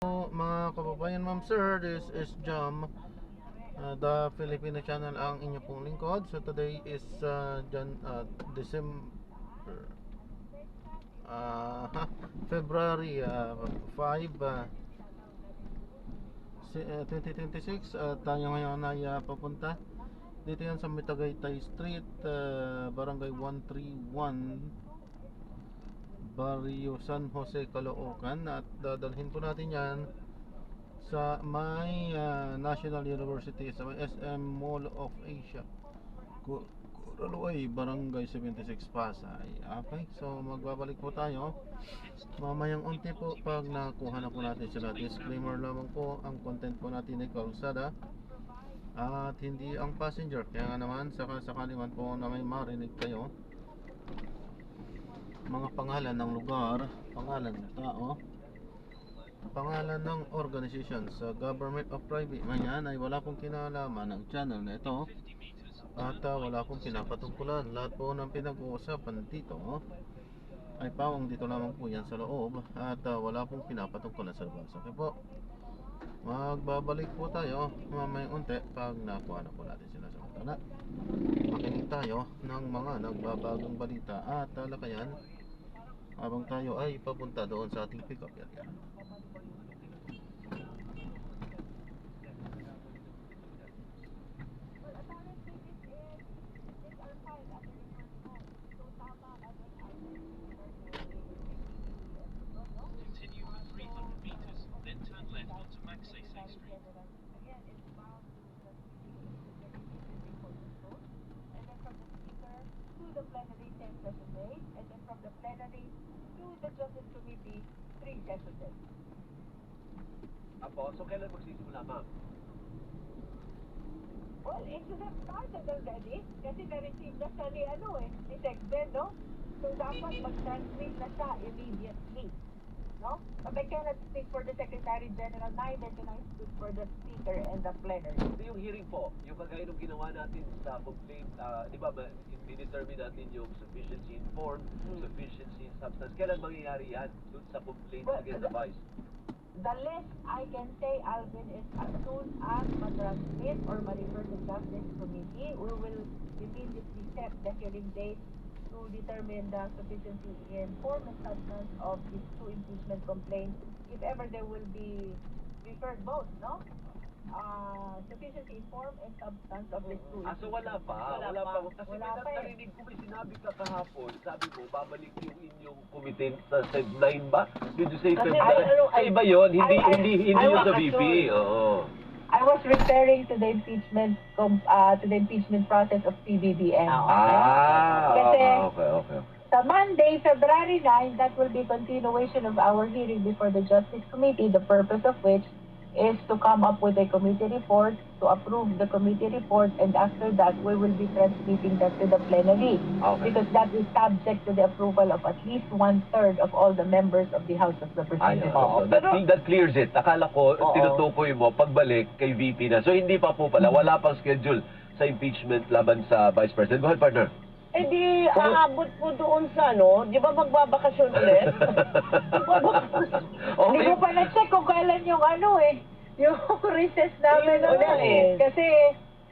Mga kababayan, ma'am sir, this is Jam, the Filipino channel ang inyo pong lingkod. So today is December February 5, 2026. Tayo ngayon ay papunta dito yan sa Mitagaytay Street, Barangay 131, Barrio San Jose, Caloocan. At dadalhin po natin yan sa may National University, sa may SM Mall of Asia, Curaloy, Barangay 76, Pasay. Okay, so magbabalik po tayo mamayang unti po pag nakuha na po natin sila. Disclaimer lamang po, ang content po natin ay kalsada at hindi ang passenger. Kaya nga naman, sakali man po na may marinig kayo mga pangalan ng lugar, pangalan ng tao, pangalan ng organization sa government of private man yan, ay wala pong kinalaman ng channel na ito at wala pong pinapatungkulan. Lahat po ng pinag-uusapan dito ay pawang dito lamang po yan sa loob at wala pong pinapatungkulan sa labas. Okay po, magbabalik po tayo mamayang unti pag nakuha na po natin sila. Sa matala, makinig tayo ng mga nagbabagong balita at talakayan habang tayo ay papunta doon sa ating pick up area. Continue for 300 meters, then turn left onto Magsaysay Street. To the plenary 10 session days, and then from the plenary to the Justice Committee 3 session days. Apo, so kailan magsisimula, ma'am? Well, it should have started already kasi na-receive na siya ni Texben, no? So dapat mag-transmit na siya immediately, no? But I cannot speak for the Secretary General, neither can I speak for the Speaker and the plenary. So yung hearing po, yung kagaya nung ginawa natin sa complaint, di ba, determine natin yung sufficiency in form, sufficiency in substance. Kailan mangyayari yan dun sa complaint Well, against the vice? The list I can say, Alvin, is as soon as ma-transmit or ma-refer to Justice Committee, we will immediately set the hearing date to determine the sufficiency in form and substance of these two impeachment complaints, if ever there will be referred both, no? Sufficiency in form and substance of these two. So wala pa. Kasi Wala may pa eh. narinig ko, may sinabi ka kahapon, sabi mo, babalik yung inyong committee sa Seg 9 ba? Did you say Seg 9? So iba yun, hindi I yun was sa VP. Oo. I was referring to the impeachment process of PBBM. Kasi Okay. sa Monday, February 9, that will be continuation of our hearing before the Justice Committee, the purpose of which is to come up with a committee report, to approve the committee report, and after that, we will be transmitting that to the plenary. Okay. Because that is subject to the approval of at least 1/3 of all the members of the House of Representatives. That clears it. Akala ko, tinutukoy mo, pagbalik kay VP na. So hindi pa po pala, wala pang schedule sa impeachment laban sa Vice President. Go ahead, partner. Eh di, aabot po doon sa di ba magbabakasyon ulit? Hindi ko pa na-check kung kailan yung yung recess namin ulit. Kasi,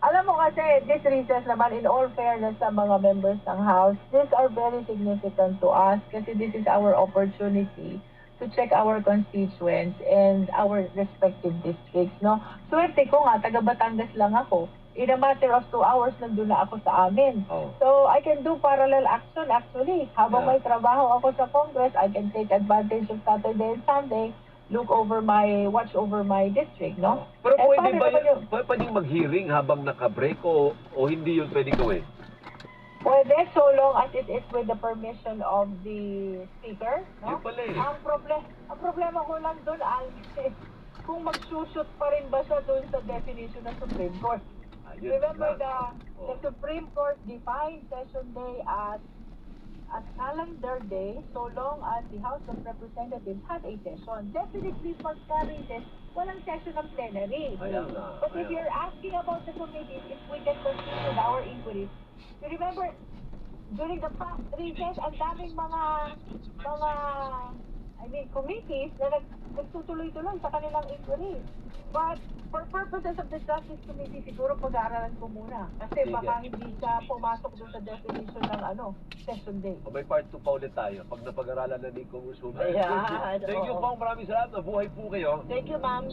alam mo kasi, this recess naman, in all fairness sa mga members ng House, these are very significant to us kasi this is our opportunity to check our constituents and our respective districts, no? Swerte ko nga, taga Batangas lang ako. In a matter of 2 hours, nandun na ako sa amin. So, I can do parallel action actually. Habang may trabaho ako sa Congress, I can take advantage of Saturday and Sunday, watch over my district, no? Pero Eh, pwede ba paano yun, pwedeng mag-hearing habang naka-break o hindi yun pwedeng gawin? Pwede, so long as it is with the permission of the Speaker, no? Yun pala eh. Ang problema ko lang doon, Alvin, kung mag-shoot pa rin ba siya doon sa definition ng Supreme Court. Yun Remember lang. the Supreme Court defined session day as calendar day so long as the House of Representatives had a session. Definitely pagka-recess, walang session ng plenary. Ayan na. But if you're asking about the committees, if we can continue with our inquiries, you remember during the past recess, ang daming mga committees na nagtutuloy-tuloy sa kanilang inquiry. But for purposes of the Justice Committee, siguro pag-aaralan ko muna. Kasi Sige. baka hindi ka pumasok doon sa definition ng session day. O may part 2 pa ulit tayo pag napag-aralan na ni Congresswoman. Ayan, Thank you oo. po, maraming salamat. Mabuhay po kayo. Thank you, ma'am.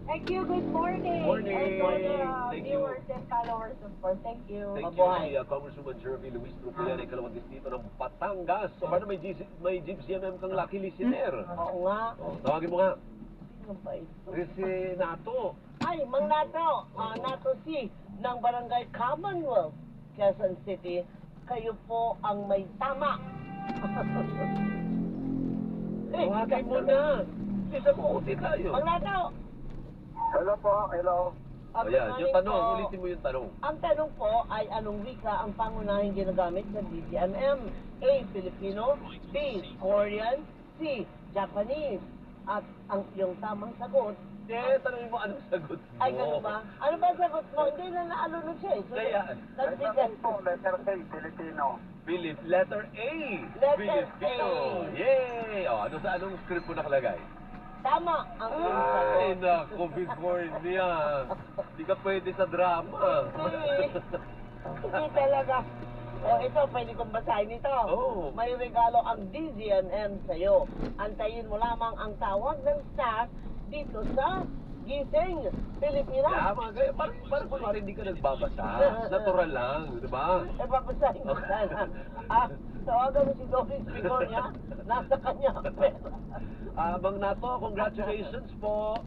Thank you, good morning. Morning. And for the Thank you. viewers and followers, of course. Thank you. Thank Mabuhay. you, si Congresswoman Jeremy Luis Trucuyán, ikalawang distrito ng Batangas. So, paano may GCMM kang lucky listener? Oo nga. O, tawagin mo nga. Ano ba ito? Renato. Ay, Mang Nato, Nato C. ng Barangay Commonwealth, Quezon City. Kayo po ang may tama. Tawagin mo na. Isa mo, uti tayo. Mang Nato, Hello po, hello. O yan, yung tanong, ulitin mo yung tanong. Ang tanong po ay anong wika ang pangunahing ginagamit sa DCMM? A. Filipino, B. Korean, C. Japanese. At ang yung tamang sagot Tanongin mo anong sagot mo. ay gano'n ba? Ano ba ang sagot mo? Hindi na naalunod siya eh. So, Kaya, nagbigas Po, letter K, Filipino. letter A. Letter Filipino. A. Yay! O, anong script mo nakalagay? Tama ang iyong Ay, sagot. naku, Bicornia. Di ka pwede sa drama. Hindi talaga. O ito, pwede kong basahin ito. Oo. May regalo ang DZNM sa'yo. Antayin mo lamang ang tawag ng staff dito sa Gising, Pilipinas. Tama, kaya parang kunwari hindi ka nagbabasa. Natural lang, di ba? Eh, babasahin mo sana. Tawagan mo si Doris Piconia. Nasa kanya ang pera. Mang Nato, congratulations po.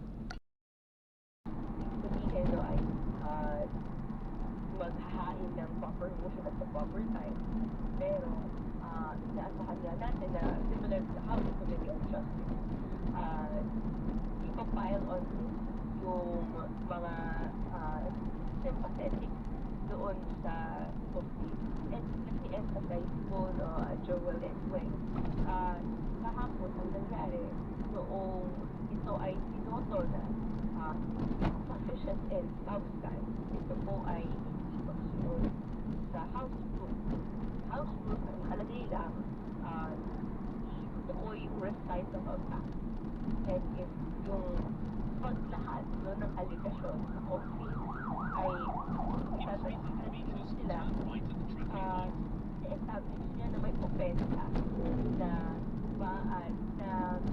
Sabihin no ay maghahain ng proper motion at the proper time. Pero inaasahan nga natin na similar to the House Committee on Justice, ipapile on yung mga sympathetic doon sa committee. And let me emphasize po, no, Joel and Weng, kahapon ang nangyari noong ito ay sinoto na sufficient and substance. Ito po ay hindi pagsunod sa House Rule. House Rule, ang nakalagay lang, ito po yung recital fact. And if yung paglahat no, ng aligasyon sa complaint ay isasabihin sila, establish niya na may offense na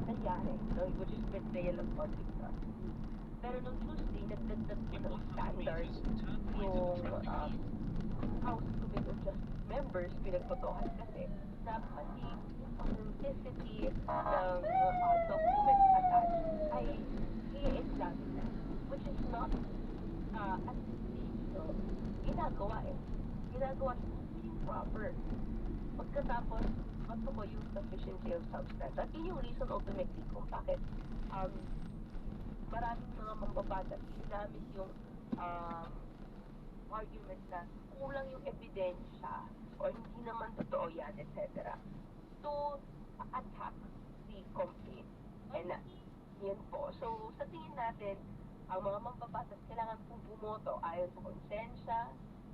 nangyari, no, which is betrayal of public trust. Pero nung Tuesday, nagdagdag po ng standards yung House Committee of Justice members pinagpotohan kasi dapat yung authenticity ng documents attached ay i-examine na, which is not at this stage, no, ginagawa proper. Pagkatapos, magtuko yung sufficiency of substance. At yun yung reason ultimately kung bakit maraming mga mambabatas ginamit yung argument na kulang yung ebidensya o hindi naman totoo yan, etc. to attack the complaint. And yan po. So, sa tingin natin, ang mga mambabatas kailangan po bumoto ayon sa konsensya,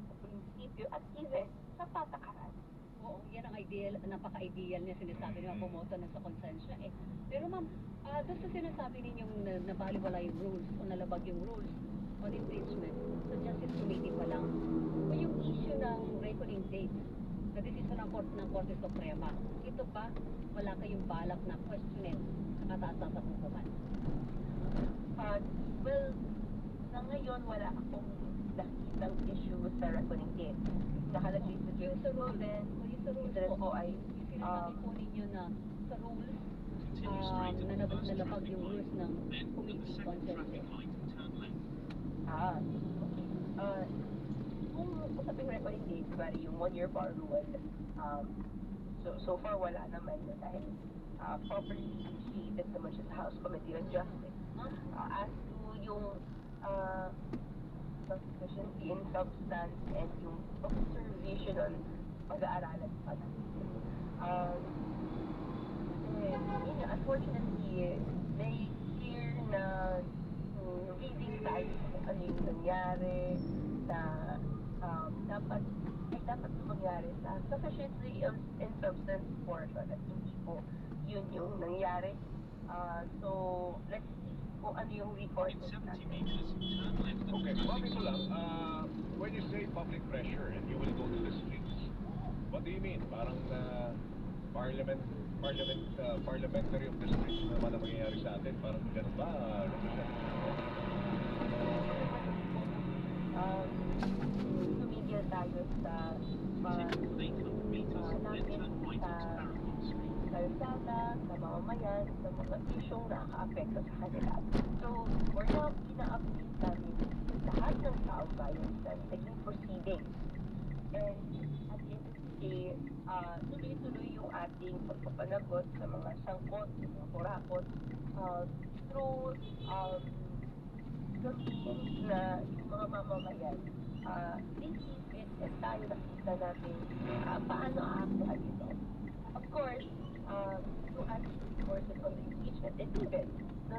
sa prinsipyo, at even sa patakaran. Oo, yan ang ideal, napaka-ideal niya sinasabi niya pumoto na sa konsensya eh. Pero ma'am, doon sa sinasabi ninyong nabaliwala yung rules o nalabag yung rules on impeachment sa Justice Committee pa lang, o yung issue ng reckoning date na desisyon ng Korte Suprema, ito ba wala kayong balak na questionin sa kataas-taas sa hukuman? Well, sa ngayon wala akong nakitang issue sa reckoning date. Nakalagay sa Yung sa rules, then yung sa rules interest po, ko ay yung sinasabi po ninyo na sa rules, na nalabag yung rules ng committee consensus. Kung usaping reckoning date, bali yung 1-year bar rule, so far wala naman dahil properly initiated naman siya sa House Committee on Justice. As to yung sufficiency in substance and yung observation on pag-aaralan pa natin. Unfortunately, may clear na reading tayo kung ano yung nangyari na dapat mangyari sa sufficiency in substance portion at hindi po yun yung nangyari. So, let's see kung ano yung In resources 70 natin. meters, turn left Okay, onto ma'am, ito lang. Macsay. When you say public pressure and you will go to the streets, what do you mean? Parang parliamentary of the streets na naman ang mangyayari sa atin. Parang ganun ba? Tumigil tayo sa Take 800 meters, then turn right onto Paragon Street. kalsada, sa mamamayan, sa mga isyong nakaka-apekto sa kanila. So, for now, ina-update namin lahat ng taong bayan sa naging proceedings. And at the end of the day, tuloy-tuloy yung ating pagpapanagot sa mga sangkot, sa mga kurakot, through the means na yung mga mamamayan, this and tayo nakita natin paano aakuhan ito. Of course, yung ating discourses on the impeachment and even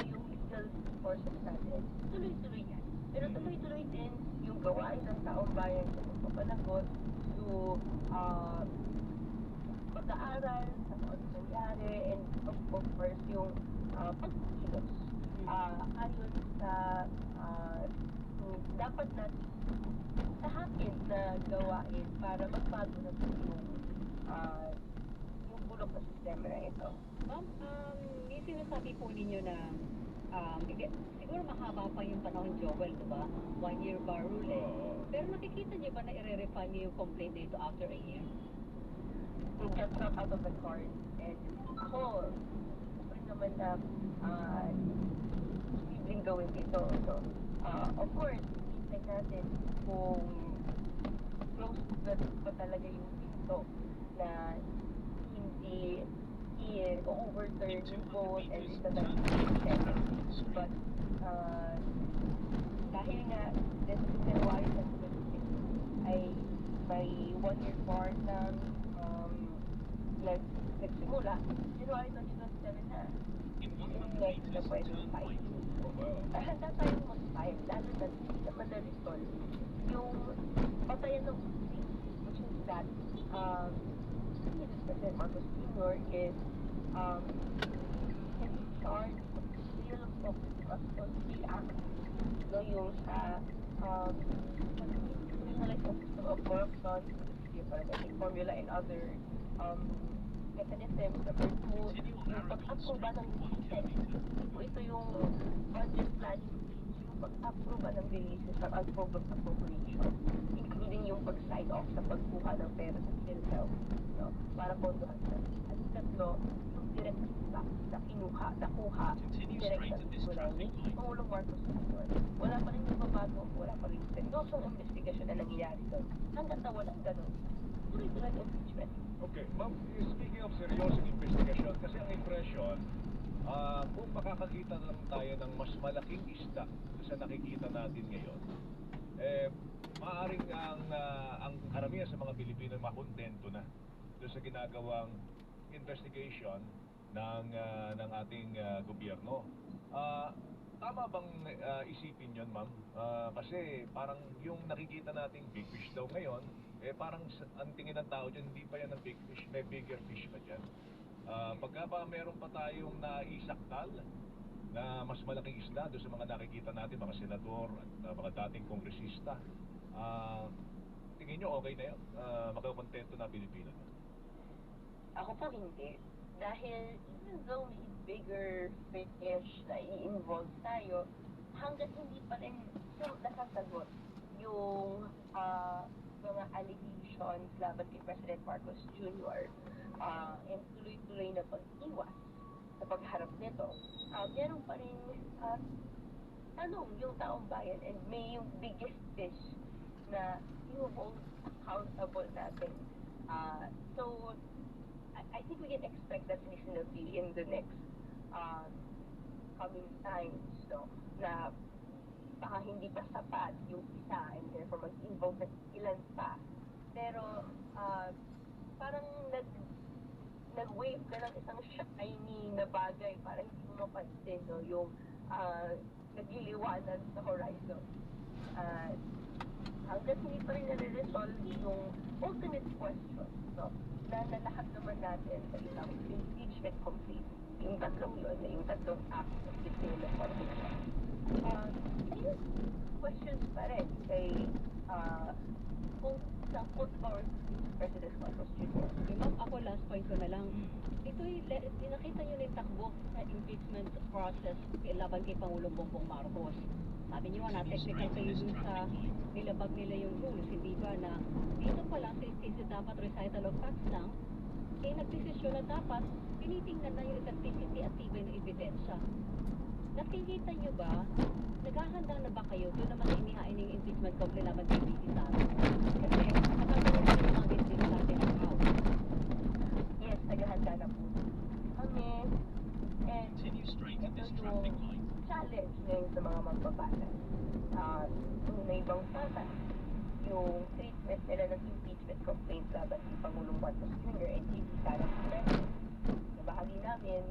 yung legal discourses natin, tuloy-tuloy yan. Pero tuloy-tuloy din yung gawain ng taong bayan sa pagpapanagot to pag-aaral sa kung ano nangyari and of course yung pagkikilos ayon sa dapat natin tahakin na gawain para magbago na po yung bulok na sistema na ito. Ma'am, may sinasabi po ninyo na siguro mahaba pa yung panahon, Joel, diba? 1 year bar rule eh. Pero nakikita niyo ba na i-refine niyo yung complaint na ito after a year? That's not out of the cards. And ako, rin naman na sibling gawin dito. So, of course, hintay natin kung close pa talaga yung pinto na hindi i-overturn yung vote and itatag yung Senate. But, dahil nga, this January 2026 ay may 1 year bar ng nagsimula, January 2027 na. In Yung 100 next na meters, pwede turn tayo. right. Handa tayong mag-file, lalo na sa Madrid Sol, yung patayan ng pusi, which is that, President Marcos Jr. is can be charged of the seal of custody act, no, yung sa criminalization of corruption, yung formula and other mechanisms. Number 2, yung pag-aproba ng ito yung budget planning, yung pag-aproba ng releases ng unprovoked appropriation, including yung pag-sign off sa pagkuha ng pera sa PhilHealth, no, para pondohan sa. At tatlo, yung direct impact na nakuha direct sa siguran ni Pangulong Marcos Jr. Wala pa rin yung babago, wala pa rin seryosong investigasyon na nangyayari doon. Hanggang na walang ganun, tuloy-tuloy ang impeachment. Okay, ma'am, speaking of seryosong investigasyon, kasi ang impression, kung makakakita lang tayo ng mas malaking isda sa nakikita natin ngayon, maaaring ang karamihan sa mga Pilipino ay makontento na doon sa ginagawang investigation ng ating gobyerno. Tama bang isipin yun, ma'am? Kasi parang yung nakikita nating big fish daw ngayon, parang ang tingin ng tao dyan, hindi pa yan ang big fish, may bigger fish pa dyan. Pagka ba meron pa tayong naisaktal na mas malaking isda doon sa mga nakikita natin, mga senador at mga dating kongresista, tingin nyo okay na yun? Magkakontento na Pilipino? Ako po hindi. Dahil even though may bigger fish na i-involve tayo, hanggat hindi pa rin nakasagot yung mga allegations laban kay President Marcos Jr. And tuloy-tuloy na pag-iwas sa pagharap nito, meron pa rin tanong yung taong bayan and may yung biggest fish na i-hold accountable natin. So, I think we can expect that reasonably in the next coming times, no, na baka hindi pa sapat yung isa and therefore mag-involve na ilan pa. Pero parang nag-wave ka ng isang shiny na bagay para hindi mo mapansin, no, yung nagliliwanag sa horizon. hanggat hindi pa rin nare-resolve yung ultimate question, no? Na lahat naman natin sa isang impeachment complaint, yung tatlong yun, yung tatlong acts of betrayal of office. Yung questions pa rin kay kung sa court or President Marcos Jr. Okay, ma'am, ako last point ko na lang. Ito'y, nakita nyo na yung takbo sa impeachment process laban kay Pangulong Bongbong Marcos. Sabi nyo nga na technical kayo dun sa nilabag nila yung rules, hindi ba na dito pa lang sa dapat recital of facts lang, eh nagdesisyon na dapat tinitingnan na yung effectivity at tibay ng ebidensya. Nakikita nyo ba, naghahanda na ba kayo doon naman inihain yung impeachment complaint laban kay VP Sara? Kasi nakagawa na yung mga witness natin ang house. Yes, naghahanda na po kami. And Continue straight at ito this traffic yung light. challenge ngayon sa mga magbabatas. Kung may ibang bata, yung treatment nila ng impeachment complaint laban si Pangulong Marcos Jr. and VP Sara Duterte. Sa bahagi namin,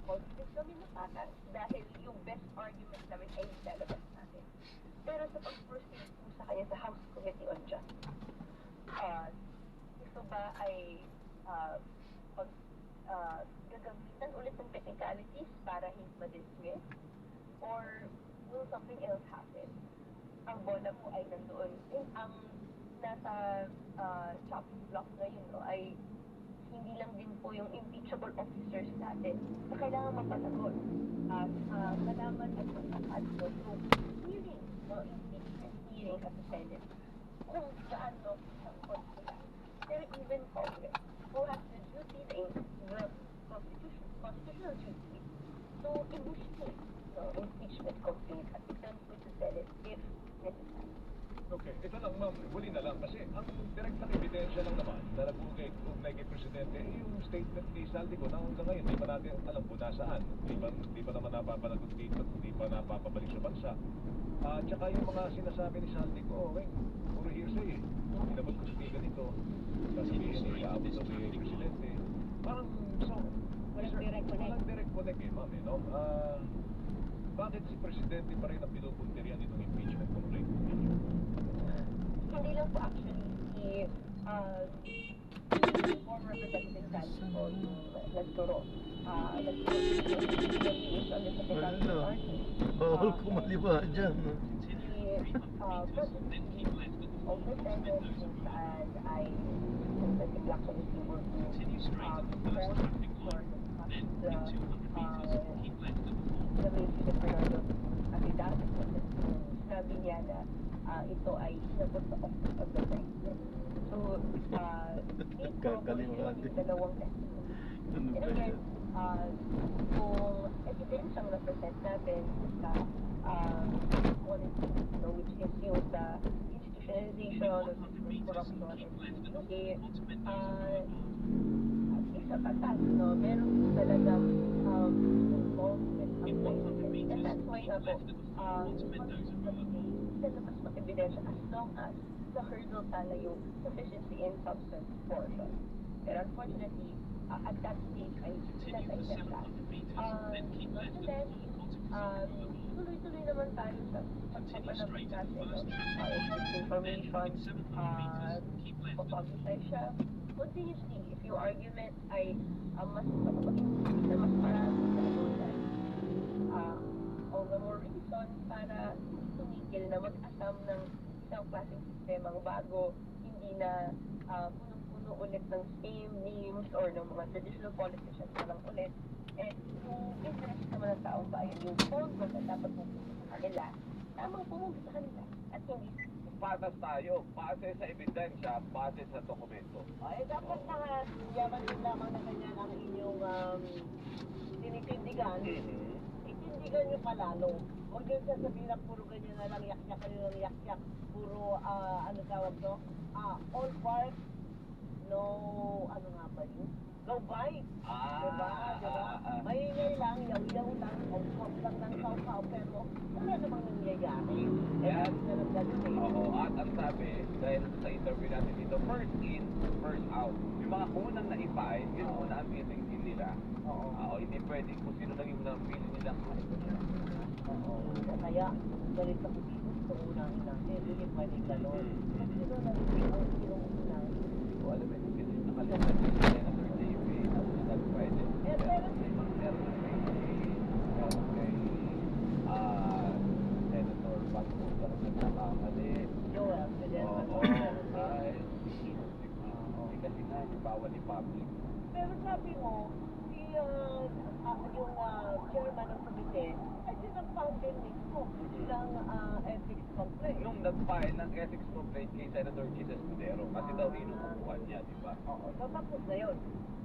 positive kami na patas dahil yung best argument namin ay lalabas natin. Pero sa pag-proceed po sa kanya sa House Committee on Justice, ito ba ay gagamitan ulit ng technicalities para hindi ma-dismiss? Or will something else happen? Ang bola po ay nandoon. Ang nasa chopping block ngayon no, ay hindi lang din po yung impeachable officers natin na kailangan mapanagot at malaman at masakat no, yung hearing, no, impeachment hearing sa Senate kung gaano sangkot sila. Pero even Congress, who has the duty, the constitutional duty to initiate no, impeachment complaint at return to the Senate if necessary. Okay, ito lang ma'am, huli na lang kasi ang direktang ebidensya lang naman na nag-ugnay kay Presidente yung statement ni Saldico na hanggang ngayon di pa natin alam kung nasaan. Di pa naman napapanagot dito, di pa napapabalik sa bansa. Tsaka yung mga sinasabi ni Saldico, okay, puro hearsay eh. Inabot ko si ganito, sasabihin niya aabot na si Presidente. Parang, so, Walang direct connect. Walang direct connect eh, ma'am, eh, no? Bakit si Presidente pa rin ang pinupunterian itong impeachment complaint? Hindi lang po actually si former Representative Saldico yung nagturo. Nagturo on the Secretary of Army. Bawal kumaliwa dyan. Si President of the Senate kung saan ay Senator actually si Continue straight at the first traffic light. Then into 100 meters, keep left at the the relationship Bernardo affidavit sinabi niya na ito ay inabot sa office of the president. So, dito yung dalawang testimony. And again, kung evidensyang represent natin sa policy, no, which is yung sa institutionalization of corruption and impunity, isa patas, no, meron talagang involvement ang president. And that's why nga po, lalabas ng ebidensya as long as the hurdle sana yung sufficiency in substance portion. Pero unfortunately, at that stage ay pinatay na siya. Nonetheless, tuloy-tuloy naman tayo sa pagpapalabas natin ng information, papublicize siya. Continuously, if your argument ay mas marami sa abutan, all the more reason para tumigil na mag-asam ng isang klaseng sistemang bago, hindi na punong-puno ulit ng same names or ng mga traditional politicians na lang ulit. And yung interest naman ng taong bayan, yung pondo na dapat pumunta sa kanila, tamang pumunta sa kanila at hindi patas tayo, base sa ebidensya, base sa dokumento. Ay, dapat na yaman din lamang na ganyan ang inyong tinitindigan. Itindigan nyo palalo. Huwag yung sasabihin na puro ganyan na lang, yak-yak nyo ng yak-yak. Puro, ano tawag to? All parts, no, ano nga ba yun? No bite. Diba? Maingay lang, yaw-yaw lang, kaw-kaw lang ng kaw-kaw, pero wala namang nangyayari. Yan. Oo, at ang sabi, dahil sa interview natin dito, first in, first out. Yung mga unang na-file, yun muna ang feeling nila. Oo, hindi pwedeng kung sino lang yung feeling nila. Kaya, galit ako dito, gusto ko unahin natin. Hindi pwede gano'n. Kasi doon narinig ang unahin. O alam mo, kasi nakalimutan si Senator David. Nagpwede. Eh, pero Senator Bato, parang nagkakamali. Joel, Oo, ay, kasi nga, bawal i-public. pero sabi mo, si, yung chairman ng komite, ay sinag-found din mismo ng ethics complaint. Nung nag-file ng ethics complaint kay Senator Jesus Escudero, kasi daw inuupuan niya, di ba? Oo, tapos na yun.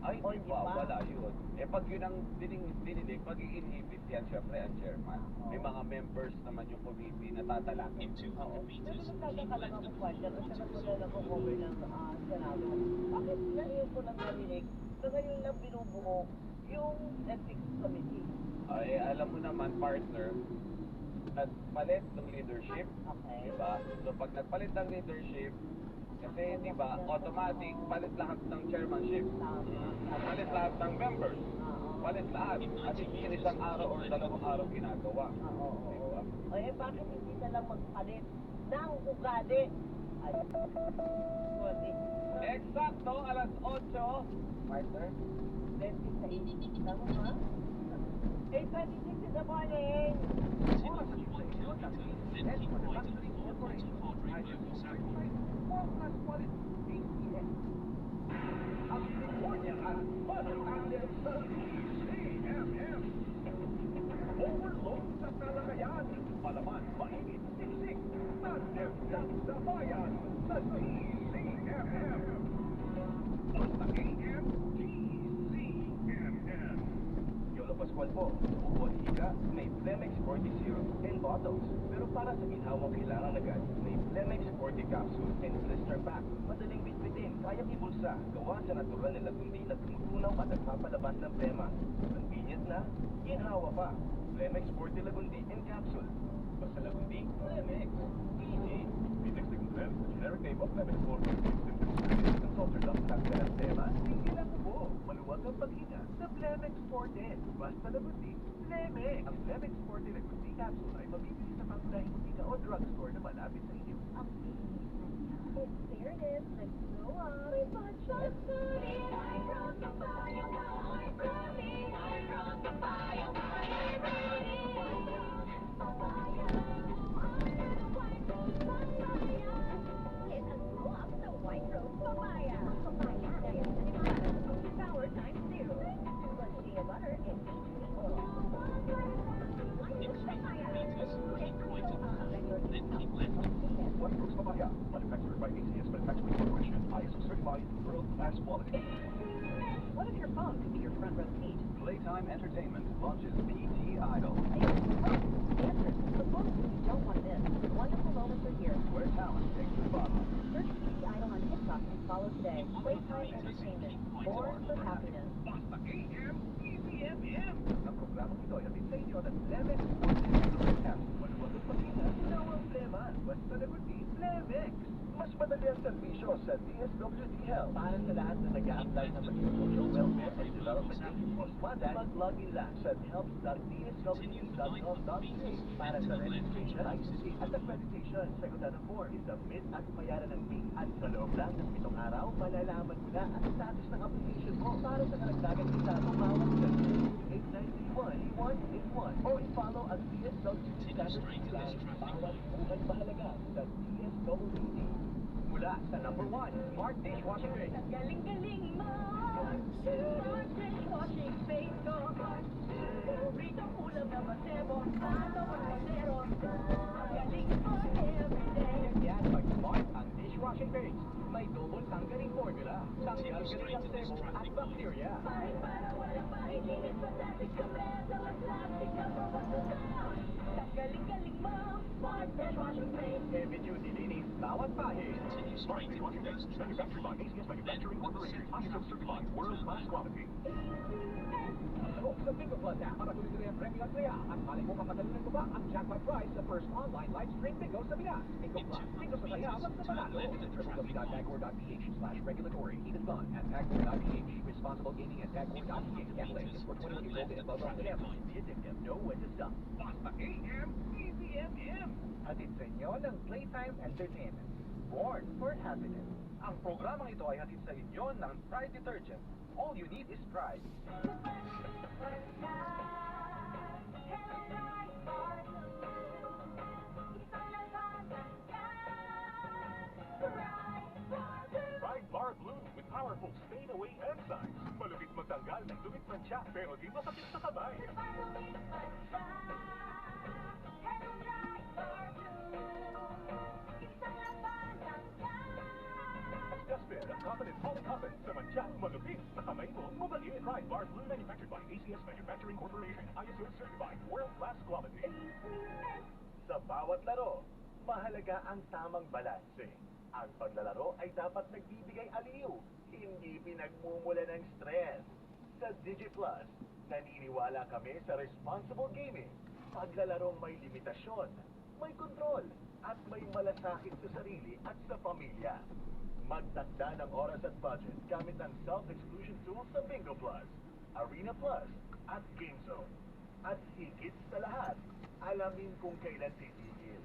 Ay, O, di di ba? ba? Wala yun. Eh, pag yun ang dinilig, mag-i-inhibit yan, syempre, ang chairman. May mga members naman yung committee na tatalakit. Oo. Pero nagtataka lang ako, partner, kasi wala lang cover ng Senado. Bakit ngayon ko lang narinig na ngayon lang binubuo yung ethics committee? Ay, alam mo naman, partner, nagpalit ng leadership. Okay. Diba? So, pag nagpalit ng leadership, kasi, di ba, automatic, palit lahat ng chairmanship. Palit lahat ng members. Palit lahat. At hindi isang araw or 2 araw ginagawa. Oo. Diba? O eh, bakit hindi na lang magpalit ng ugali? Ay, sorry. Eksakto, alas 8. Partner? 26. Tama ba? 8:26 in the morning. Ang California at Panangalian sa CMM. Overload sa kalagayan. Malaman, mainit, siksik. Nandemdem sa bayan sa CMM. Basta AM, TCMM. Yolo Pascual po, Ubuan Higa, may Flemex 40 and bottles. Pero para sa ginhawang kailangan agad, may Flemex 40 capsules and blister pack. Madaling bitbitin, kayang ibulsa, gawa sa natural na lagundi na tumutunaw at nagpapalabas ng plema. Convenient na, ginhawa pa. Flemex 40 lagundi and capsule. Basta lagundi, Flemex. Easy. Phoenix Lagundi, the generic name of Flemex 40. Consult your doctor at plema. Hindi lang po, maluwag ang paghinga sa Flemex 40. Basta lagundi, Flemex. Ang Flemex 40 lagundi capsule ay mabibili sa pangunahing butika o drugstore na malapit sa inyo. There it is. Let's go on. We bought just food and I brought the fire. I brought the fire. I brought it. Papaya. Under the white rose papaya. Let us grow up the white rose papaya. Papaya. Power times 0. Too much shea butter and eat oil. White rose papaya. White Rose Papaya, manufactured by ACS Manufacturing Corporation, ISO certified, world-class quality. What if your phone could be your front row seat? Playtime Entertainment launches PT Idol, Answers. The books you don't want to miss. Wonderful moments are here. where talent takes the spotlight. Search PT Idol on TikTok and follow today. Playtime Entertainment. Born for happiness. Basta AM, PCMM. Ang programang ito ay hatid sa inyo ng Flemex 40 capsule. Maluwag ang pagkina, nawang plema. Basta lagundi, Flemex. Mas madali ang serbisyo sa DSWD Health. Para sa lahat na nag-a-apply na maging social welfare and development agency, mag-login lang sa helps.dswd.gov.ph para sa registration, licensing at accreditation. Sagutan ang form, isubmit at bayaran ng fee. At sa loob lang ng 7 araw, malalaman mo na ang status ng application mo. Para sa karagdagan kita, tumawag sa 8931-181 o i-follow ang DSWD Standard Line. Bawat buhay mahalaga sa DSWD. Mula sa number 1, Smart Dishwashing Ring. Galing-galing mo. Smart dishwashing face ko. Pritong ulam na masebo. Palo ang kasero. Galing mo everyday. Yan, pag Smart ang dishwashing base. May double tanggaling formula. Tanggal galing ang sebo at bacteria. Kahit para walang pahiginis. Plastic ka beso. Plastic ka pabasuka. Galing-galing mo. Smart dishwashing face. Heavy duty linis, bawat pahit. Smart dishwashing base. Manufactured by ACS Manufacturing Corporation. ISO certified, world-class quality. Ano sa Bingo Plus app para tuloy-tuloy ang premyo at saya. At malay mo kakatalinan mo ba ang jackpot prize sa first online live stream bingo sa Pinas. Bingo Plus. Bingo sa saya, basta panalo. www.agor.ph/regulatory. Even fun at agor.ph. Responsible gaming and tag gambling is for 21 years old and above rated M. Visit and know when to stop. Basta AM, EZMM. Hatid sa inyo ng Playtime Entertainment. Born for happiness. Ang programang ito ay hatid sa inyo ng Pride Detergent. All you need is pride. Pride Bar Blue with powerful stain-away enzymes. Malupit magtanggal ng lumit mancha pero di masakit sa kamay. Dustbin at confident polycarbonate sa mancha, malupit sa kamay mo, mabalik. Pride Bar Blue manufactured by ACS Manufacturing Corporation. ISO certified world-class quality. Sa bawat laro, mahalaga ang tamang balanse. Ang paglalaro ay dapat nagbibigay aliw, hindi pinagmumula ng stress. Sa DigiPlus, naniniwala kami sa responsible gaming. Paglalarong may limitasyon, may kontrol, at may malasakit sa sarili at sa pamilya. Magtakda ng oras at budget gamit ang self-exclusion tools sa Bingo Plus, Arena Plus, at Game Zone. At higit sa lahat, alamin kung kailan titigil.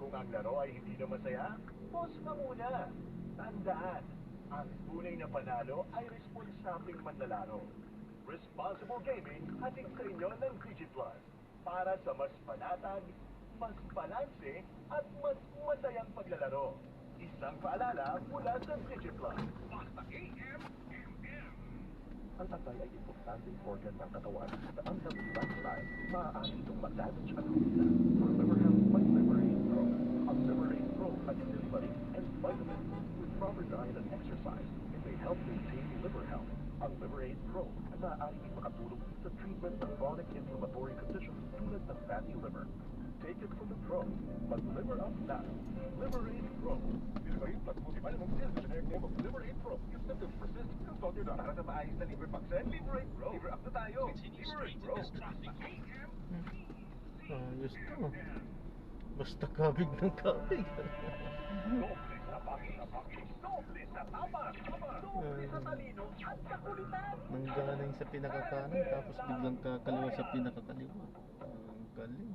Kung ang laro ay hindi na masaya, pause ka muna. Tandaan, ang tunay na panalo ay responsableng manlalaro. Responsible gaming hatid sa inyo ng DigiPlus para sa mas panatag, mas balanse, at mas masayang paglalaro. Isang paalala mula sa DigiPlus. Basta AM. Ang atay ay importanteng organ ng katawan. Sa unhealthy lifestyle, maaari itong mag-damage ang retina. For liver health, may Liberate Pro. Ang Liberate Pro ay vitamins and vitamins. With proper diet and exercise, it may help maintain liver health. Ang Liberate Pro ay maaaring makatulong sa treatment ng chronic inflammatory conditions tulad ng fatty liver. Take it from the pro. Mag-liver up na. Liberate Pro. Liberate plus multivitamin is the generic name of Liberate Pro. If symptoms persist, consult your doctor. Para sa maayos na liver function, Liberate Pro. Liver up na tayo. Liberate Pro. Ayos to. Basta kabig ng kabig. Doble sa pangis. Doble sa tapas. Doble sa talino at kakulitan. Nanggaling sa pinakakanan tapos biglang kakaliwa sa pinakakaliwa. Ang galing.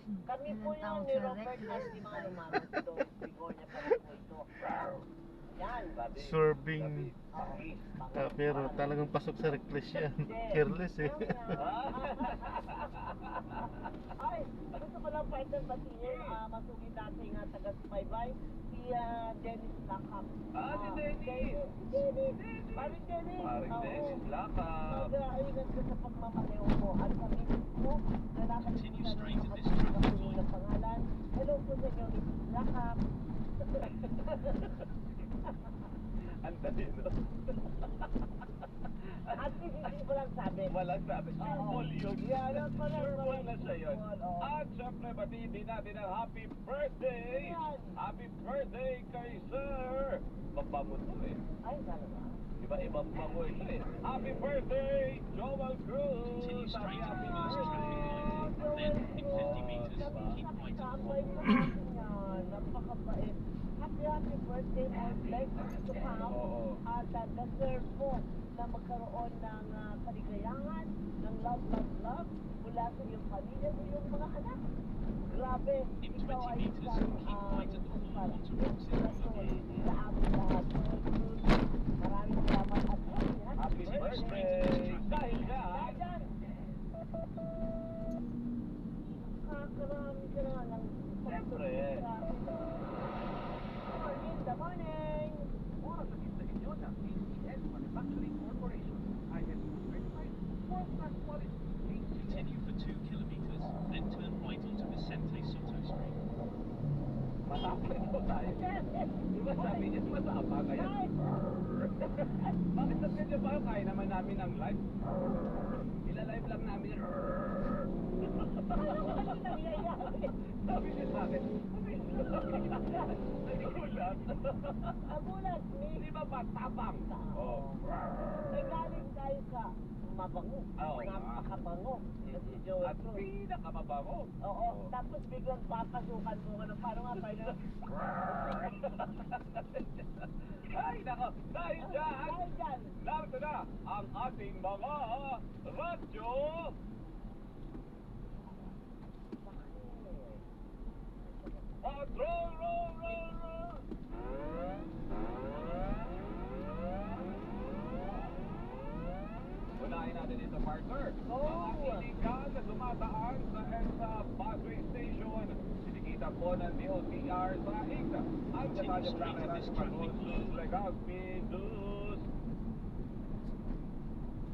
Kami po yung ni Robert at di mga lumabas ito. Bigonya pa rin po ito. Yan. Serving. Pero talagang pasok sa reckless yan. Careless eh. Ay, gusto ko lang pa itong batiin. Masugid dating taga-subaybay. Si Dennis Lakap. Si Dennis! Paring Dennis. Paring Dennis Lakap. Nag-aigat ka sa pagmamaneho mo. At kami mo, na nakakita ng pangalan. Hello po sa inyo, Mrs. Lakap. Ang dali, no? At hindi ko lang sabi. Walang sabi. Sure ball yun. Yan, ang pala. Sure ball na siya yun. At syempre, batidin natin ang happy birthday! Happy birthday kay Sir! Mabango to eh. Ay, talaga. Diba, ibang bango ito eh. Happy birthday, Joel Cruz! Happy birthday! Then, in 50 meters, keep right on the napakabait. Happy birthday, more blessings to come. At deserve mo na magkaroon ng kaligayahan, ng love mula sa iyong pamilya, sa iyong mga anak. Grabe, ikaw ay isang inspirasyon sa aming lahat. Maraming salamat at happy birthday! Dahil dyan, kakarami ka na ng siyempre Good morning! Oras sa sa inyo ng ACS Manufacturing Corporation. ISO certified world-class quality. Continue for 2 kilometers, then turn right onto Vicente Soto Street. matapang po tayo. Diba sabi niya, matapang kaya? Bakit sabi niya ba, kaya naman namin ang live? Ilalive lang namin yan. Sabi niya sa akin, nagigulat. Nagulat, Di ba matapang? Oh. Nagaling tayo sa mabango. Oo nga. Napakabango. Na si Joel At Cruz. pinakamabango. Oo, tapos biglang papasukan mo ka ng parang nga tayo na. Ay, nako, dahil dyan, Dahil dyan, narito na ang ating mga radyo. Patrol, roll. Unahin natin ito, partner. Mga illegal na dumadaan sa EDSA busway station. Sinikita po ng DOTR sa IGNA. Ang detalye po namin ang Patrol News Legazpi News.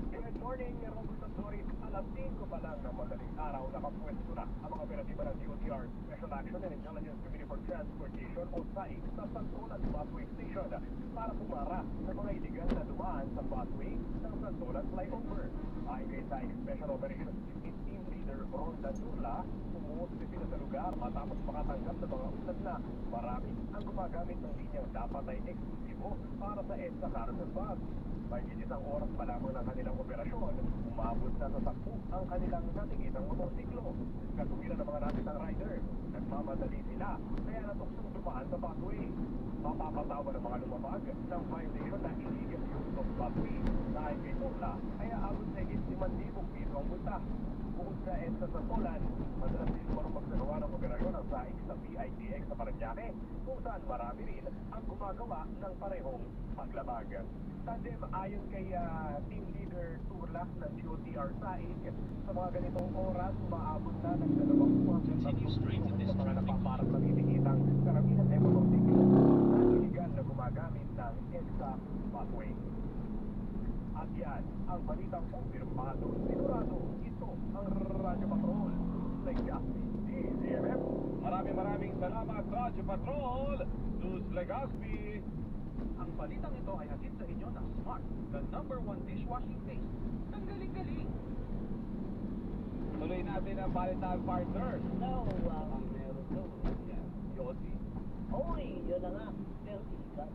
Good morning, Robert Antori. Alas 5 pa lang ng madaling araw, nakapwesto na ang mga operatiba ng DOTR Special Action and Intelligence Committee for Transportation o SAIC sa Santolan Busway Station para pumara sa mga iligal na dumaan sa busway ng Santolan Flyover. Ayon kay SAIC Special Operations Unit Team Leader Ronda Turla, umuusipin sa lugar matapos makatanggap ng mga ulat na marami ang gumagamit ng linyang dapat ay eksklusibo para sa EDSA Caravan Bus. Mahigit isang oras pa lamang ng kanilang operasyon, umabot na sa 10 ang kanilang natikitang motorsiklo. Katuwiran ng mga nasitang rider, nagmamadali sila, kaya natuksong dumaan sa busway. Mapapatawa ng mga lumabag ng violation ng illegal use of busway. Dahil kay Turla, ay aabot sa higit 5,000 piso ang multa. Bukod sa EDSA sa Tolan, madalas din marunong magsagawa ng operasyon ng SAIC sa PITX sa Parañaque, kung saan marami rin ang gumagawa ng parehong paglabag. Tandem, ayon kay Team Leader Turla ng DOTR SAIC, sa mga ganitong oras, umaabot na ng 2,300 sa mga napaparang natitikitang karamihan ay motorsiklo na iligal na gumagamit ng EDSA busway. At yan, ang balitang kumpirmado, sigurado, ito ang Radyo Patrol. Legazpi, DZMF. Maraming salamat, Radyo Patrol News Legazpi. Ang balitang ito ay hatid sa inyo ng Smart, the #1 dishwashing paste. Ang galing-galing! Tuloy natin ang balitaan, partner. no, Ang meron daw, yan, Yossi. oy, yun na nga, pero illegal.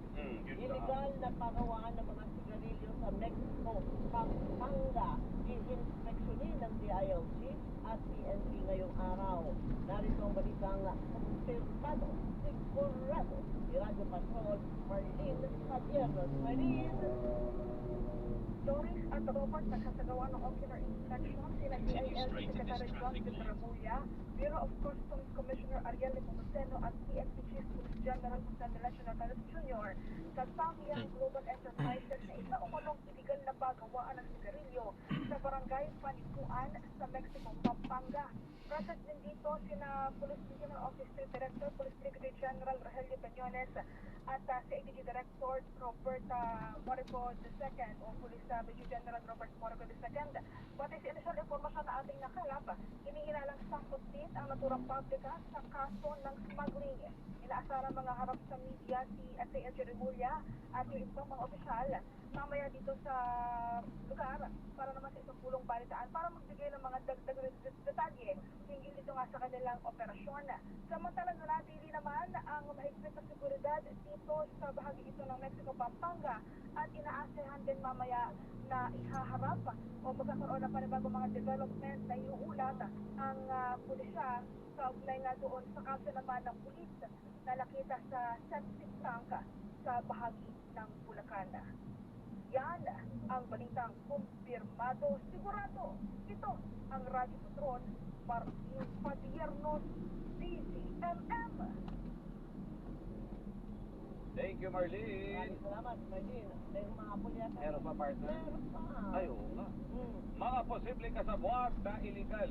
Yun Illegal na pagawaan ng mga sigarilyo sa Mexico, Pampanga, i-inspeksyonin ng DILG at PNP ngayong araw. Narito ang balitang kumpirmado, sigurado, ni Radyo Patrol, Marlene Padiernos. Marlene! Doris at Robert nagsasagawa ng ocular inspection sila DILG Secretary John Petramulla, Bureau of Customs Commissioner Ariel Nepomuceno at PNP Chief Police General Jose Melesio Natales Jr. sa Samyang Global Enterprises na isa umunong iligal na pagawaan ng sigarilyo sa barangay Panikuan sa Mexico, Pampanga. Present din dito sina Police Regional Office Director, Police Brigadier General Rogelio Peñones at si ADG Director Robert Morico II o Police Brigadier General Robert Morico II. Pati sa initial informasyon na ating nakalap, hinihinalang sangkot din ang naturang publika sa kaso ng smuggling. Inaasaran mga harap sa media si SALG Remulla at yung ibang mga opisyal mamaya dito sa lugar para naman sa isang pulong balitaan para magbigay ng mga dagdag detalye hinggil dito nga sa kanilang operasyon. Samantalang nanatili naman ang mahigpit na seguridad dito sa bahagi ito ng Mexico, Pampanga at inaasahan din mamaya na ihaharap o magkakaroon ng panibagong mga development na inuulat ang pulisya sa ugnay nga doon sa kaso naman ng pulis na nakita sa septic tank sa bahagi ng Bulacan. Yan ang balitang kumpirmado, sigurado. Ito ang Radyo Patrol, Marlene Padiernos, DZMM. Thank you, Marlene. Maraming salamat, Marlene. Meron mga pulyata. Meron pa, partner? Meron pa. Ay, oo nga. Mga posibleng kasabwat na illegal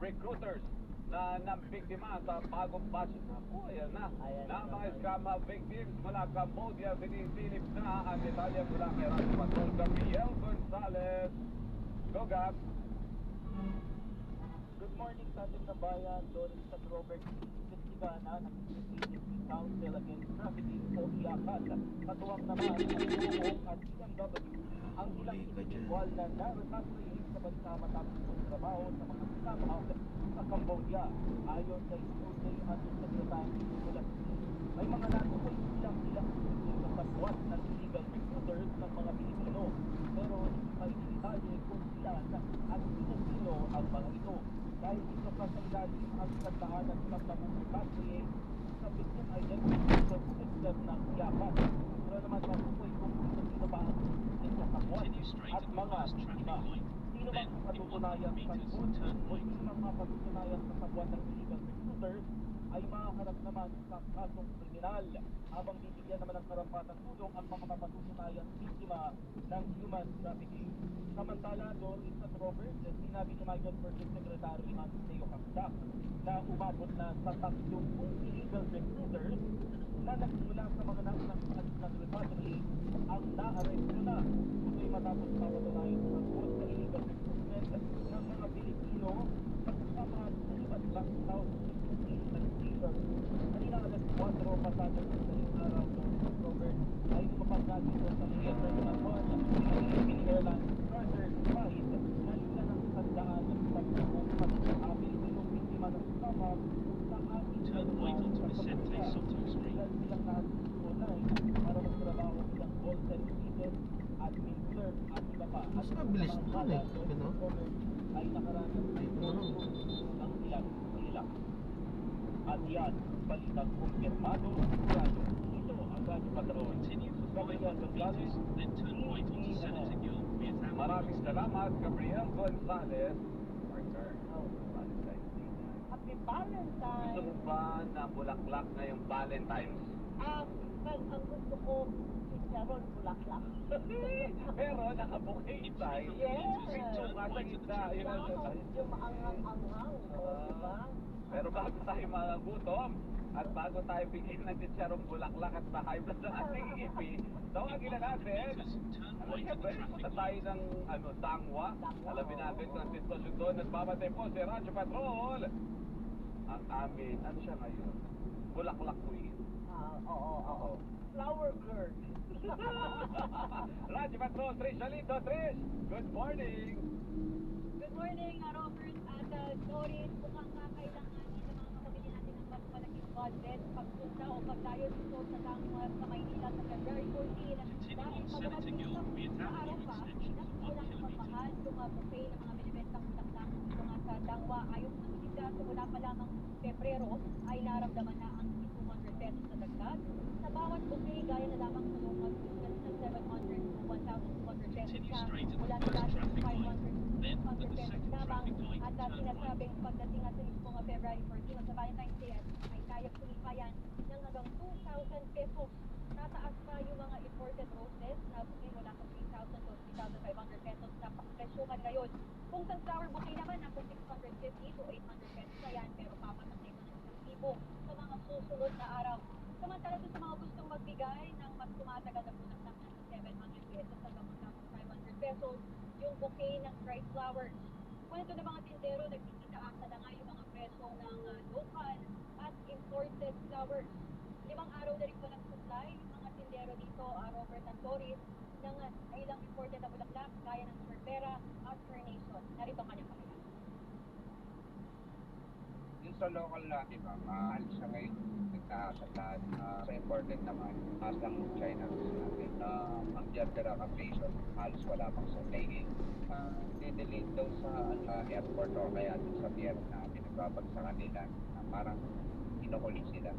recruiters na nambiktima sa bagong batch. Naku, ayan na. Na mga scam victims mula Cambodia, sinisilip na ang detalye mula kay Radyo Patrol Gabriel Gonzalez. Go, Gab. Good morning, Tandem na Bayan, Doris at Robert. Investigana ng Agency Council Against Trafficking o IACAT. Katuwang naman ang UOC at BMW ang ilang individual na na-repatriate sa bansa matapos ng trabaho sa mga scam house sa Cambodia. Ayon kay Tuesday Undersecretary Nicolas P. May mga natukoy ilang-ilang kasabwat ng illegal recruiters ng mga Pilipino pero hindi pa detalye kung ilan at sino ang mga ito. Dahil dito pa sa ilalim ang tagdaanan sa pamumutake sa victim identification system ng Yapat. Pero naman matukoy kung sino ba ang sa kapwan at mga iba. Sino bang mapatutunayan sa court o sino bang mapatutunayan sa kapwan ng illegal recruiters ay maharap naman sa kasong kriminal habang bibigyan naman ng karampatang tulong ang mga mapatutunayang biktima ng human trafficking. Samantala, Doris at Robert, sinabi ni Migrant First Secretary Antonio Capsac na umabot na sa 30 illegal recruiters na nagsimula sa mga naunang alis ng refinery ang naaresto na. Ito'y matapos mapatunayan sa court sa illegal recruitment ng mga Pilipino sa kasama sa iba't ibang South kanina alas 4 pasado sa saling araw ng Robert ay lumapag natin sa Maria Terminal 1 ng Philippine Airlines charter flight na isa ng 110 at Pilipinong biktima ng kasama sa ating Turn right onto Vicente Soto Street. Silang natin online para magtrabaho bilang call center agent, admin clerk at iba pa. Mas mabilis doon eh, ano? Ay nakaranas ng ilang ilang. At yan, balitang kumpirmado, sigurado. Ito ang Radyo Patrol. Continue for 500 meters, then turn right onto Senator Gil, Vietnam. Maraming salamat, Gabriel Gonzalez. Partner, Valentine's Day. Happy Valentine's! Gusto mo ba na bulaklak ngayong Valentine's? Ang gusto ko, si Sharon Bulaklak. Pero naka-bouquet tayo. Yes! Picture nga sa gitna. Yun ang Yung maanghang-anghang, diba? Pero bago tayo magutom at bago tayo bigyan ng chicharong bulaklak at ma-high blood ng ating ipi, tawagin na natin. Siyempre, punta tayo ng Dangwa. Alamin natin kung ang sitwasyon doon. Nagbabatay po si Radyo Patrol. Ang amin, ano siya ngayon? Bulaklak queen. Oo. Flower girl. Radyo Patrol, Trish Alito. Trish, good morning. Good morning, Robert at Doris. Mukhang kakailangan sa mga kapamilya natin ng mas malaking budget pagpunta o pagdayo dito sa Dangwa sa Maynila sa February 14. Dahil pagdating dito sa araw pa, nagsimulang magmahal yung mga buffet ng mga binibentang bulaklak mga sa Dangwa. Ayon sa Maynila, simula pa lamang Pebrero ay naramdaman na ang 200 pesos na dagdag. Sa bawat buffet, gaya na lamang sa local business ng 700 to 1,200 pesos na mula sa dati 500 pesos lamang at sinasabing pagdating at sa mismong February 14 sa Valentine's Day ay kaya pumipayan ng hanggang 2,000 pesos. Tataas pa yung mga imported roses na bouquet mula sa 3,000 to 3,500 pesos na presyohan ngayon. Kung sunflower bouquet naman, nasa 650 to 800 pesos na yan, pero papatak na ito ng 1,000 sa mga susunod na araw. Samantala doon sa mga gustong magbigay ng mas tumatagal na bulaklak na sa 700 pesos hanggang 1,500 pesos, yung bouquet ng dried flowers. Kwento ng mga tindero, nagtititaasa na nga yung mga presyo ng local at imported flowers. 5 araw na rin po nag-supply yung mga tindero dito, Robert and Doris, ng ilang imported na bulaklak, gaya ng Cervera at Carnation. Narito ang kanyang pakita. Yung sa local natin, mahal siya ngayon. Nagkakasataan. Sa imported naman, asang China natin. Ang Cervera Carnation, halos wala pang supply ngayon. Didelete daw sa airport o kaya sa pier na pinagbabag sa kanila na parang inuhuli sila.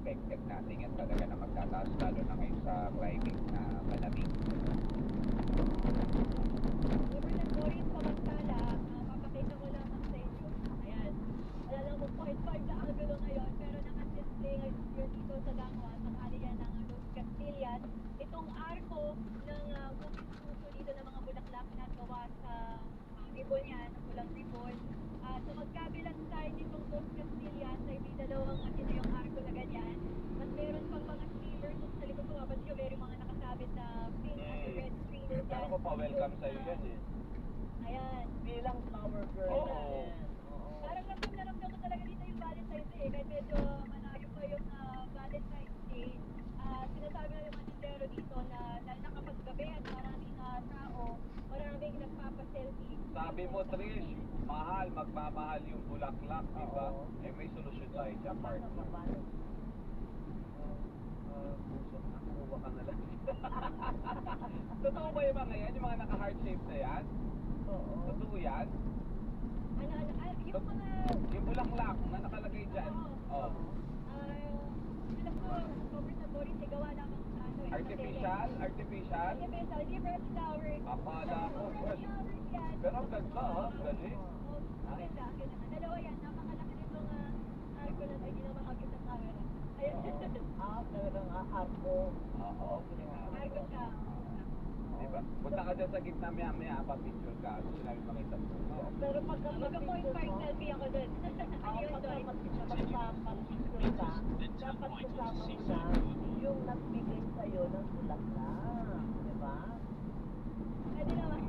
Expected natin yan talaga na magtataas lalo na ngayon sa climate na malamig. Robert and Doris, samantala, papakita ko lamang sa inyo. Ayan, wala lang po 0.5 na angulo ngayon, pero naka-display ngayon dito sa Dangwa, sa kalian ng Luz Castilian. Itong arko ng puso dito ng mga bulaklak na gawa sa ribbon yan, ng pulang ribbon. Sa magkabilang side nitong Luz Castilian, ay may dalawang yung arko na ganyan. At meron pang mga streamers sa likod ko, kapag yung meron mga nakasabit na pink at red streamers yan. Ako pa, welcome sa'yo yan eh. Ayan. Bilang flower girl. Oo. Parang naramdaman ko talaga dito yung Valentine's Day. Kahit medyo malayo pa yung Valentine's Day. Sinasabi na yung mga tindero dito na dahil na kapag gabi at maraming tao, maraming nagpapaselfie. Sabi mo, Trish, mahal, magmamahal yung bulaklak, di ba? Eh, may solusyon tayo dyan, partner. Dalawa ka na lang. Totoo ba yung mga yan? Yung mga naka-heart shape na yan? Oo. Totoo yan? Yung mga, Yung bulaklak na nakalagay dyan. Oh. sila po, cover sa body, sigawa naman sa ano eh. Artificial? Artificial? Artificial, hindi fresh flower. Akala ko fresh. Flowers yan. Pero ang ganda ha, galing. Maganda, akin naman. Dalawa yan, napakalaki nito nga. Ko lang, ay hindi na makakit sa camera. Ayan. Talagang arko. Oo. Argo siya. Diba? Punta ka dyan sa gitna maya-maya, pa-picture ka. Gusto namin makita mo. Pero pagka Mag-point park selfie ako dun. Ayun doon. magpapicture ka, dapat kasama mo na yung nagbigay sa'yo ng bulaklak. Diba? Pwede naman.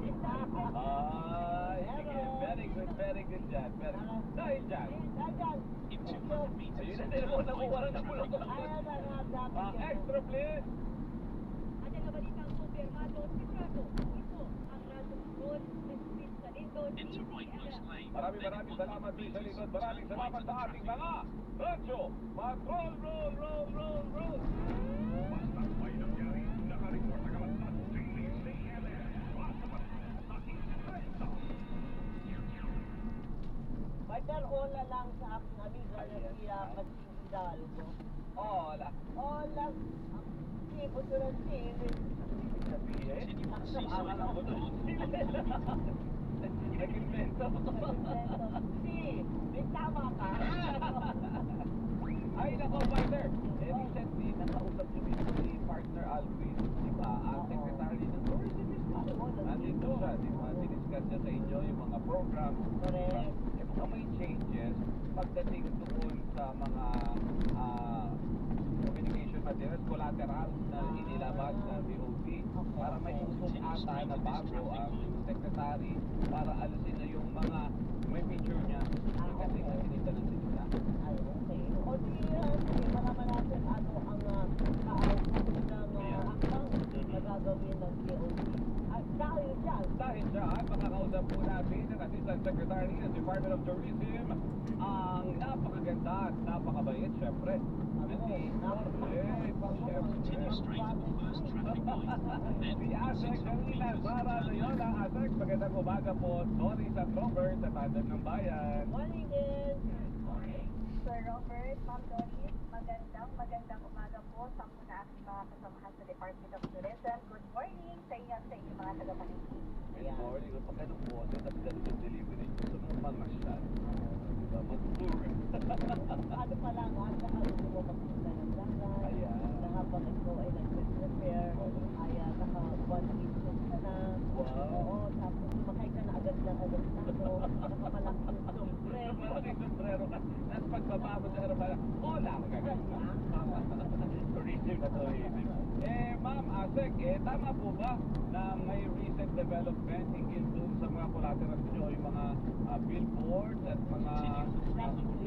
Ay, sige. Very good dyan. Dahil dyan. Dagan! In 200 meters, Ayun na din mo, nakuha na ng bulaklak. Ayan na nga dapat yan. Extra please. Ano na balita ang kumpirmado? Sigurado. Ito ang Radom Gold na street sa Lindon. into right close lane. Maraming salamat din sa likod. Maraming salamat sa ating mga radyo. Roll. Basta may nangyari, naka-report agad sa Daily CLS. Basta sa Istreta. May karola lang sa aking amiga na siya Patsing Hidalgo. Hola. Hola! Ang tipo ko ng silis. Sabihin? Continue on seaside Akala ko road. Nag-invento. Si, may tama ka. Ay, nako, partner. Recently, nakausap niyo mismo si partner Alvin. Di ba? Ang secretary ng tourism mismo. Nandito siya. Di ba? Diniscuss niya sa inyo yung mga program. Correct. Eh, baka may changes pagdating doon sa mga communication materials, collaterals na inilabas ng DOT para may usong ata na bago ang secretary para alisin na yung mga may picture niya kasi nakikita ng sinila. Ay, okay. O di, sige, malaman natin ano ang output ng akbang na gagawin ng DOT. At dahil dyan, Dahil dyan, makakausap po natin ang Assistant Secretary ng Department of Tourism, ang napakaganda at napakabait, syempre. Continue straight at the first traffic light. Then Si Asek, 600 kanina, meters. para na yun ang Asek. Magandang umaga po. Sorry sa Robert sa Tandem ng Bayan. morning din. Sir Robert, Ma'am Doris, magandang umaga po sa muna aking mga kasamahan sa Department of Tourism. Good morning sa inyo at sa inyong mga taga-Manila. Good morning. Pag ganun po, tapos ganun yung delivery. Gusto mo mag-masyal. Diba? Mag-tour. Ano pa lang, nakaluto mo magpunta ng dagat. Ayan. Na habang ikaw ay nag-prepare, ay nakakuha ng insulin ka na. Wow. Oo, tapos sumakay ka na agad ng aeroplano, nakamalaking sombrero. Malaking sombrero ka. Tapos pagbaba mo sa aeroplano, hola! Tourism na tourism. Ma'am Asek, tama po ba na may recent development hinggil dun sa mga collaterals nyo, yung mga billboards at mga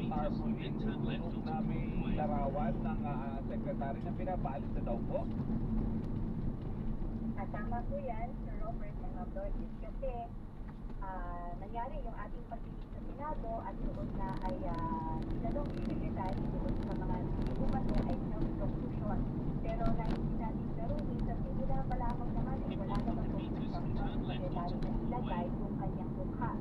tarpaulin na may larawan ng secretary na pinapaalis na daw po? Tama po yan, Sir Robert and Ma'am Doris, kasi nangyari yung ating pagdinig sa Senado at doon na ay tinanong si Secretary doon sa mga umano ay self-promotion. Pero naisip natin laruin kasi pinapalamang naman ay wala naman po ang Secretary na ilagay yung kanyang mukha.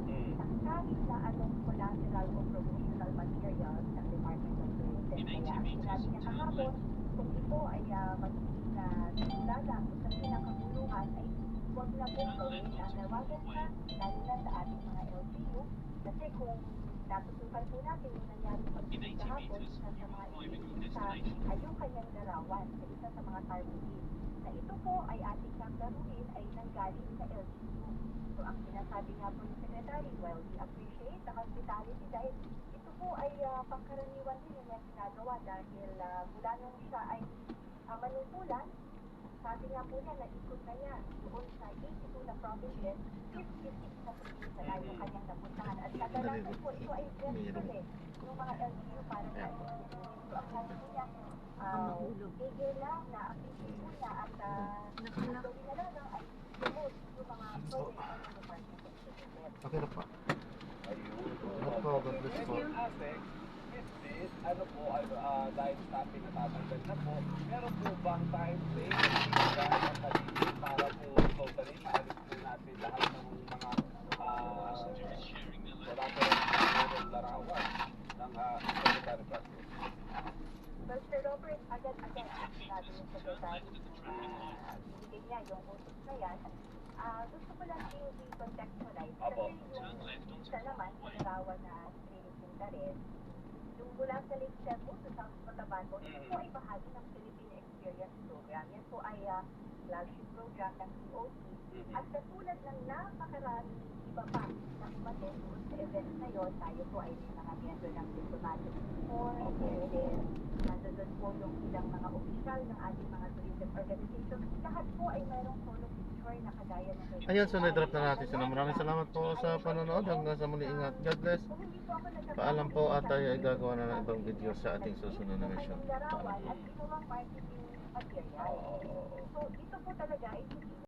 Kahit na anong collateral o promotional materials ng Department of Tourism. Kaya ang sinabi niya kahapon, kung ito ay magiging nilala sa pinakabuluhan ay huwag na po gawin ang nawagan na, lalo na sa ating mga LGU. Kasi kung natutukan po natin yung nangyari pag-ibig kahapon sa mga ililisa ay yung kanyang larawan sa isa sa mga tarpaulin. Na ito po ay ating naglaruin ay nanggaling sa LGU. So ang sinasabi nga po ng Secretary, well, we appreciate the hospitality dahil ito po ay pangkaraniwan din yung ginagawa dahil mula nung siya ay manutulan, sabi nga po niya, naikot na niya doon sa 82 na provinces, 56 na provinces na yung kanyang napuntahan. At kadalasan po, ito ay stressful yung mga LGU para sa LGU. So ang sabi po niya, tigil lang na appreciate po niya at gawin na lang ay promote yung mga projects ng Department of Tourism. Okay na pa. Ayun. Ano po, God bless po. Asek, this, ano po, dahil sa ating natatanggal na po, meron po bang time frame para po totally maalis po natin lahat ng mga wala po rin larawan ng Secretary Castro? Well, Sir Robert, agad-agad sinabi ng Secretary binigay niya yung utos na yan. Gusto ko lang i-contextualize kasi yung isa naman, larawan na streaming interest, yung mula sa Lake Cebu to South Cotabato, ito po ay bahagi ng Philippine Experience Program. Yan po ay flagship program ng COC. At katulad ng napakarami iba pa na umaten sa event na yon, tayo po ay may mga miyembro ng diplomatic corps, nandun po yung ilang mga opisyal ng ating mga tourism organization. Lahat po ay mayroong solo picture na kagaya ng kay Ayan, so na-drop na natin sila. Maraming salamat po sa panonood. Hanggang sa muli, ingat. God bless. Paalam po at tayo ay gagawa na ng ibang video sa ating susunod na mission. larawan at ginawang marketing material. So, ito po talaga ay hindi